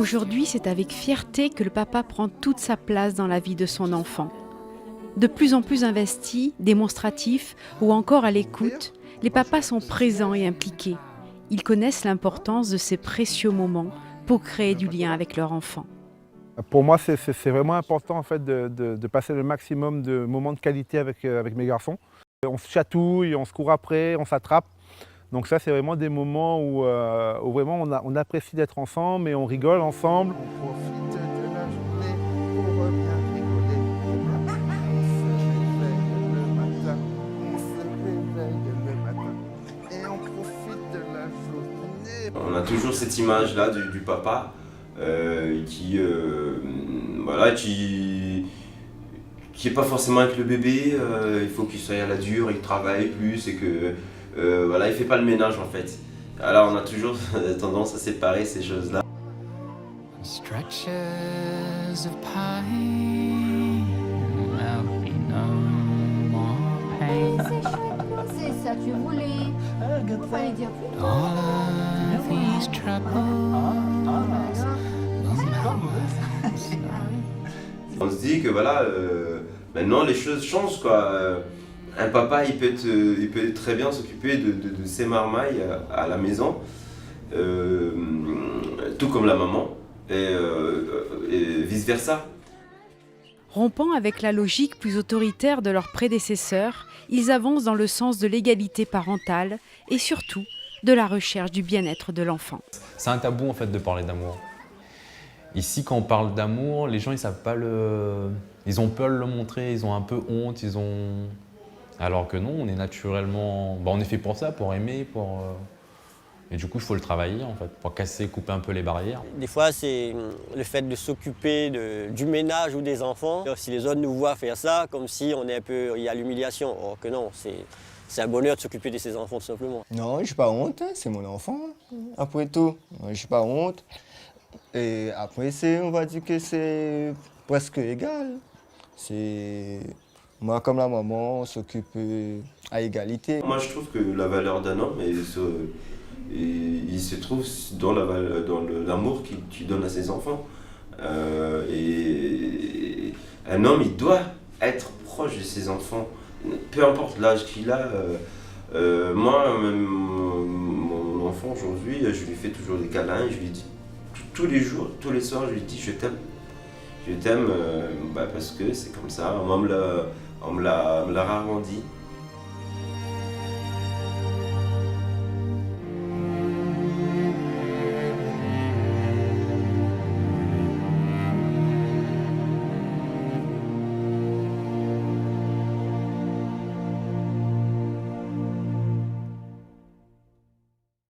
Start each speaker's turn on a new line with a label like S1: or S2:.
S1: Aujourd'hui, c'est avec fierté que le papa prend toute sa place dans la vie de son enfant. De plus en plus investis, démonstratifs ou encore à l'écoute, les papas sont présents et impliqués. Ils connaissent l'importance de ces précieux moments pour créer du lien avec leur enfant.
S2: Pour moi, c'est vraiment important en fait, de passer le maximum de moments de qualité avec mes garçons. On se chatouille, on se court après, on s'attrape. Donc ça, c'est vraiment des moments où vraiment on apprécie d'être ensemble et on rigole ensemble. On profite de la journée pour bien rigoler. On se réveille le matin et on profite de la journée.
S3: On a toujours cette image-là du papa qui est pas forcément avec le bébé, il faut qu'il soit à la dure, il travaille plus et que il fait pas le ménage en fait. Alors on a toujours tendance à séparer ces choses-là.
S4: Structures of pine, there'll be no more pain.
S5: C'est ça que tu voulais. Fallait dire plus tôt.
S4: All of these troubles
S3: On se dit que maintenant les choses changent quoi. Un papa il peut très bien s'occuper de ses marmailles à la maison, tout comme la maman, et vice versa.
S1: Rompant avec la logique plus autoritaire de leurs prédécesseurs, ils avancent dans le sens de l'égalité parentale et surtout de la recherche du bien-être de l'enfant.
S6: C'est un tabou en fait de parler d'amour. Ici, quand on parle d'amour, les gens ils savent pas ils ont peur de le montrer, ils ont un peu honte, alors que non, on est naturellement, on est fait pour ça, pour aimer, et du coup il faut le travailler en fait, pour couper un peu les barrières.
S7: Des fois c'est le fait de s'occuper du ménage ou des enfants. Si les autres nous voient faire ça, comme si il y a l'humiliation, or que non, c'est un bonheur de s'occuper de ses enfants tout simplement.
S8: Non, je n'ai pas honte, c'est mon enfant, après tout, je n'ai pas honte. Et après, on va dire que c'est presque égal. Moi, comme la maman, on s'occupe à égalité.
S3: Moi, je trouve que la valeur d'un homme, il se trouve dans l'amour qu'il donne à ses enfants. Et un homme, il doit être proche de ses enfants, peu importe l'âge qu'il a. Moi, même mon enfant aujourd'hui, je lui fais toujours des câlins, je lui dis tous les jours, tous les soirs, je lui dis je t'aime. Je t'aime parce que c'est comme ça, on me l'a rarement dit.